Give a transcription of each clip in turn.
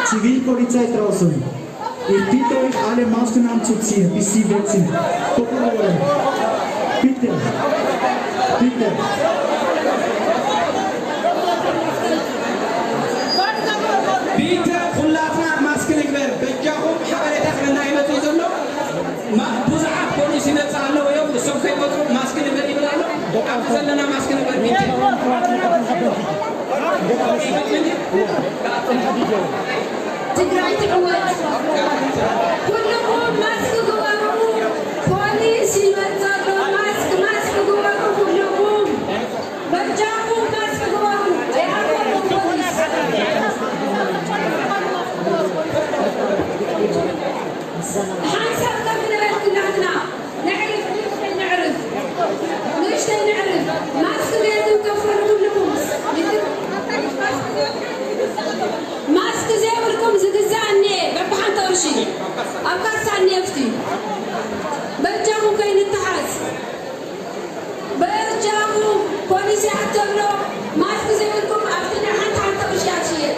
Zivilpolizei draußen. Ich bitte euch, alle Masken anzuziehen, bis sie weg sind. Doppelrohre. Bitte. Bitte. Bitte, خلافنا ماسك نكبر. بجاهم حبايب تخلنا يمتى يزلوا. ما بوزع بوليس ينتصالوا ويوم السوق يبصروا ماسك نكبر يبلالوا. أفضل لنا ماسك نكبر. تقرأي تعود كلكم ماسك جواكم بوليس يمتلوا ماسك جواكم كلكم برجعكم ماسك جواكم يعرفوا بوليس حنسب قبل كلنا نعرف ليش نعرف ماسك بيتي وكفر كلكم ماسك زيوركم زقزاني ببحان تورشي أبقى يفتي برجعكم كاين التحاس برجعكم بوليس يعتبروا ماسك زيوركم أفتنا حان تورشي عشية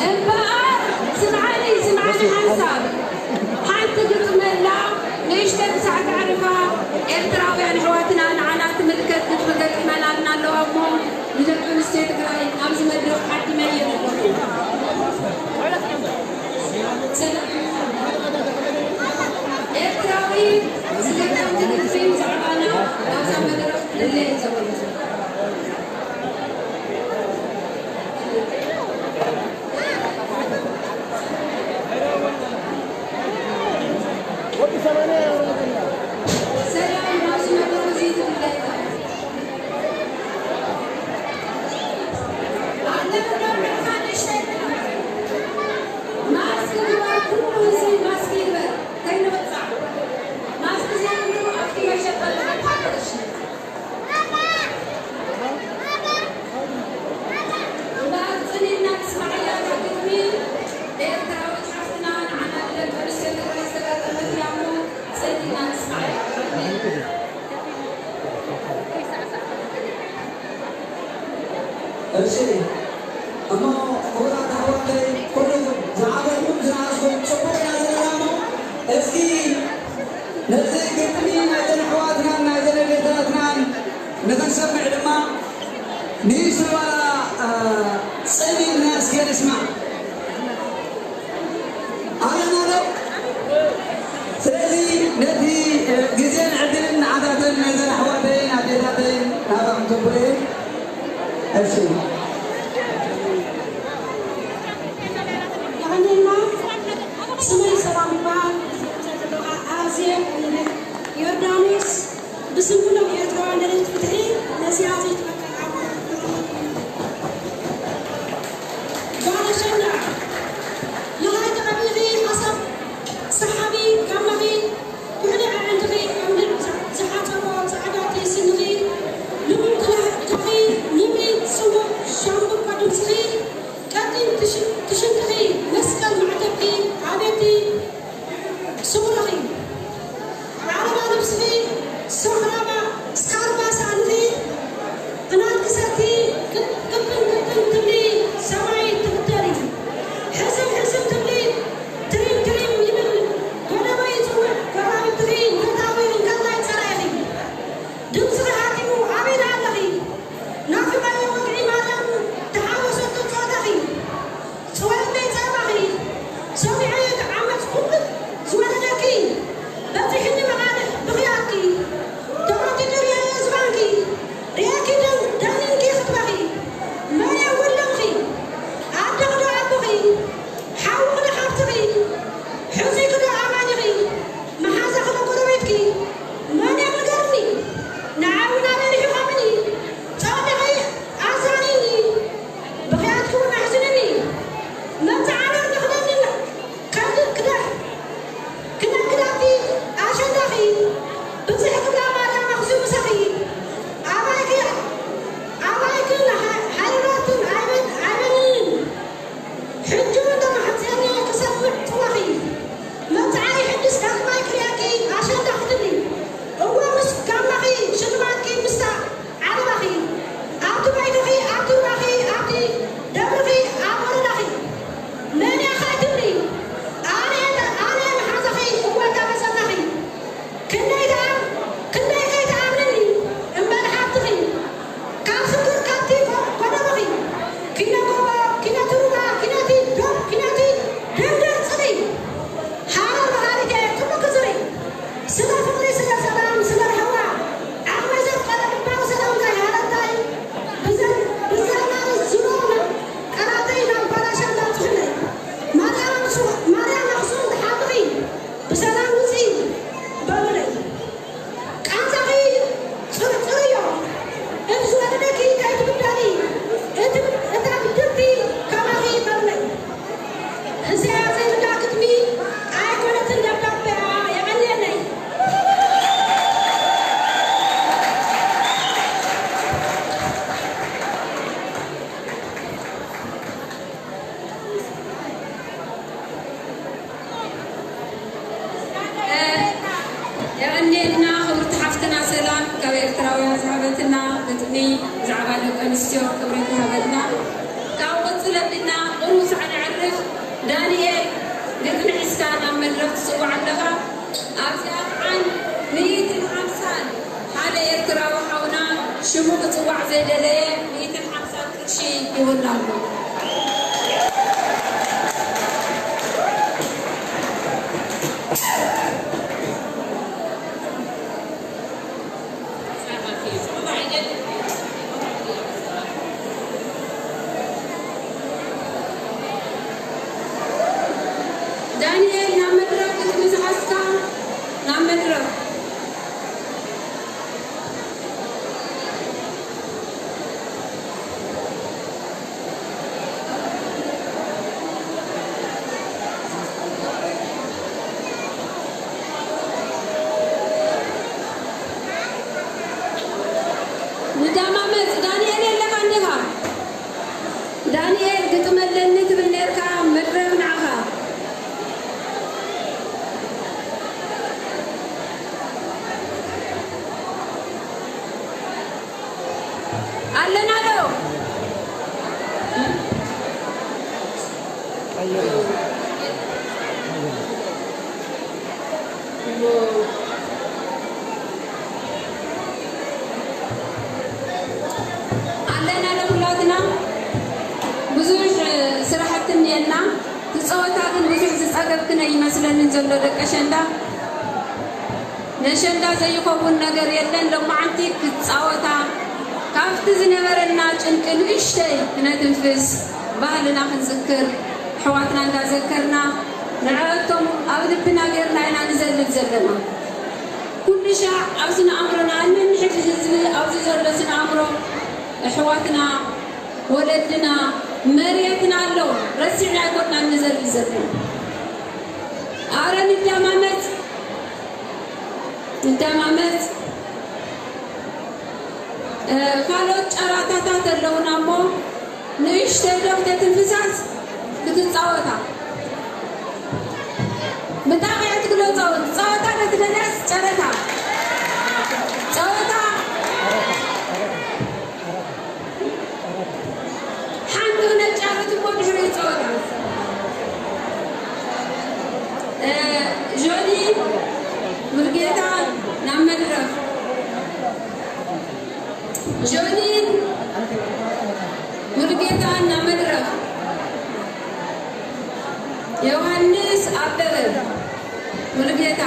البقى سمعني حنساب حان تقلق ملا ليش تنسع تعرفها إرتراوي عن حواتنا عنات ملكت نتفقت ملالنا اللو أمو لجبن السيد قرأي أمز مدرق حتى مليون إرتراوي سيدنا متدرسين زعبانا أمز مدرق للي زوجنا الشيء أما هو تعودي كل زعابكم زعابكم شوفوا يا زلمة اسكي نزل قتني نازل حواتنا نازل بيتنا نزل سمع لما نيس ولا سمي الناس كان يسمع أنا لو سلسي نتي جزين عدلنا عدد نزل حواتين عددين هذا متبرين الشيء سمي سلام بعد آسيا يوردانيس بسمونا يتوان دريت فتحي نسياتي تبقى بعد شنا لغاية قبلي حسب صحابي قمبي وحنا عندي عند زحاتنا زعاداتي سنغي لمن تغي نمي سوى شامبو قدم سغي قدم تشنتغي مسكن معتبي عادتي سمرغي عربة نفسي سهرة سكاربا سانتي قدني زعبان أنستيو كبرت هبلنا كأوقات لبنا قروس عن عرف دانيال قدن حسكان من رفت سوى عندها أبزاق عن 150 هذا يركرا وحونا شمو بتوع زي دليل 150 كرشي يقول له دانيال نعمدرك تبز حسكا نعمدرك ندامامت دانيال يلك عندها دانيال قتملني تبنيركا مدرب نعها علنا له علنا له ولادنا بزوج سرحت نينا تصوتا ግን ብዙሕ ዝፀገብክነ ይመስለን ዘሎ ደቀ ሸንዳ ነሸንዳ ዘይኸውን ነገር የለን ሎማዓንቲ ክትፃወታ ካብቲ ዝነበረና ጭንቂ ንእሽተይ ክነትንፍስ ባህልና ክንዝክር ሕዋትና እንዳዘከርና ንዕለቶም ኣብ ልብና ጌርና ኢና ንዘልል ዘለና ኩሉ ሻዕ ኣብዚ ንኣእምሮና ንንሕድ ህዝቢ ኣብዚ ዘሎ ስነኣእምሮ ሕዋትና ወለድና መሬትና ኣሎ ረሲዕና ኣይኮንና ንዘልል ዘለና ኣረ ንደማመት ካልኦት ጨራታታት ኣለውና እሞ ንእሽተይ ዶክተ ትንፍሳስ ክትፃወታ ብጣዕሚ እያ ትግለፆ ፀወታ ነትደልያስ ጨረታ ፀወታ ሓንቲ ነጫረት እሞ ድሕሪ ፀወታ ጆኒ ሙልጌታ ናብ መድረክ ጆኒ ሙልጌታ ናብ መድረክ ዮሐንስ አበበ ሙልጌታ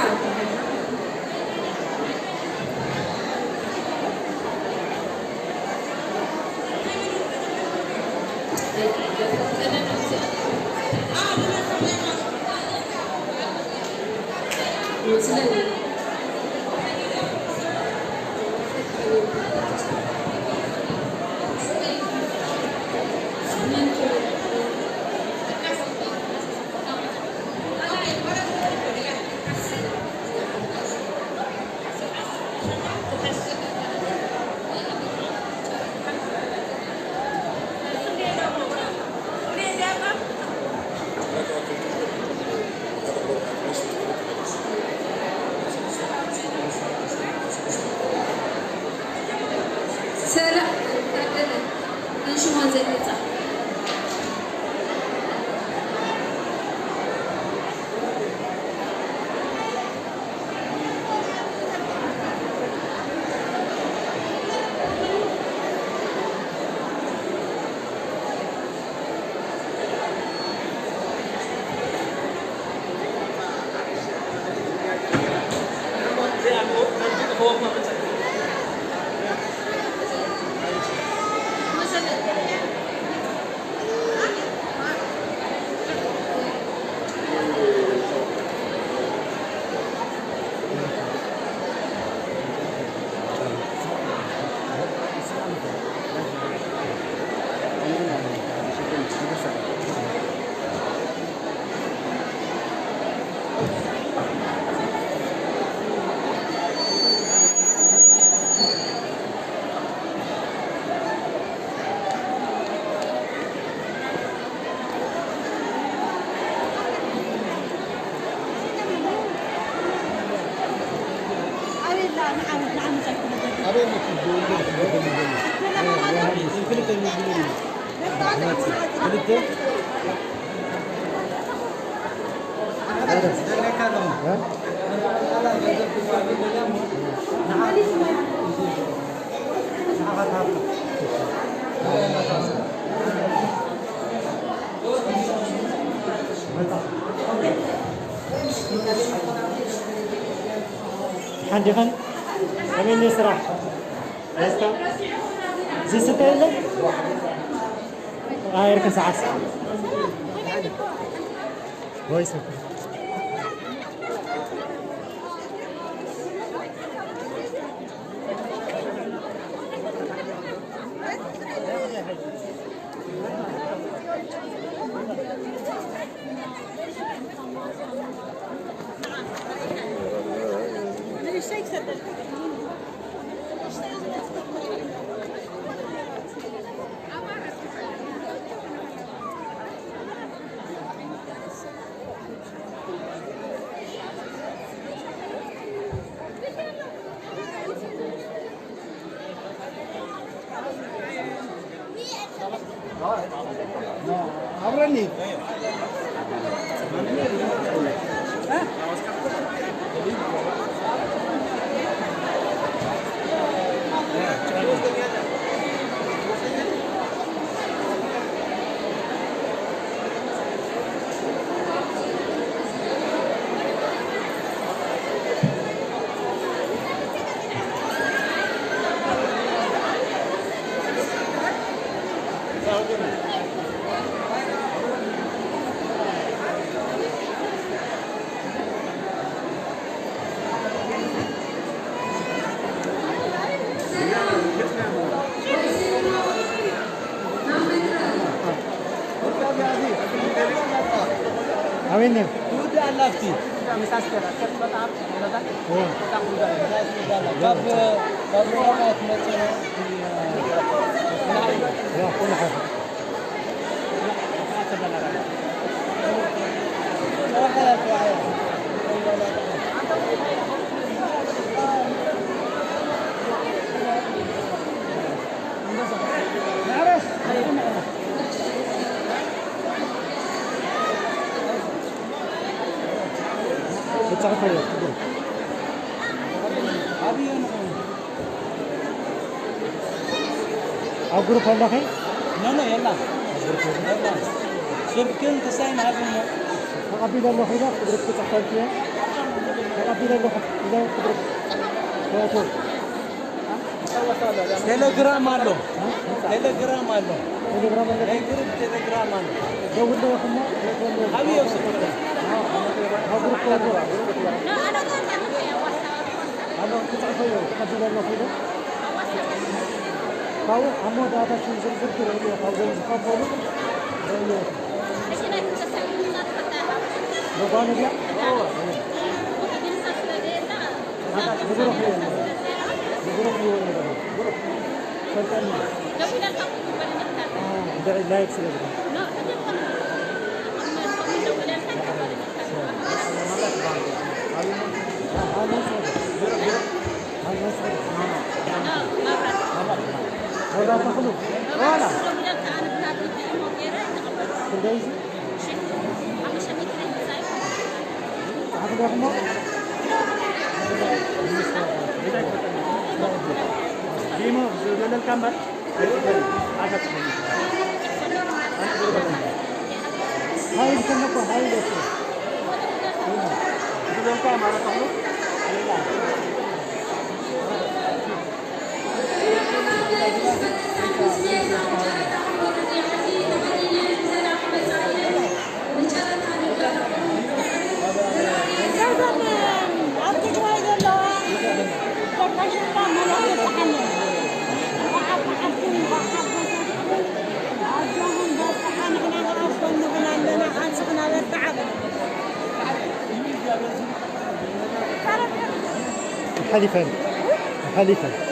عندي خن أمين يسرح يستا زي ستة يركن ساعة كويس عبرني أمين ودي علافتي مسافر كيف بتعب هذا بتعب باب روحات مثلا لا كل حاجة بتعرف هي أقول لك هلا خير لا يلا شبكن تساين هذا قبيلة الله خير قدرت تحصل فيها قبيلة الله إذا قدرت تليجرام له تليجرام له تليجرام ولا تليجرام له جو ولا يخدم أبي يوصل أقول أنا تعرف هي قبيلة الله خير فهو عمود هذا شيء زر كده فهو زي خبره بقول لك بروح ده لا يكسر ولا تخلو ولا كندايزي هذا ديما زول الكاميرا هاي كنكو هاي بس زول الكاميرا تخلو حليفا حليفا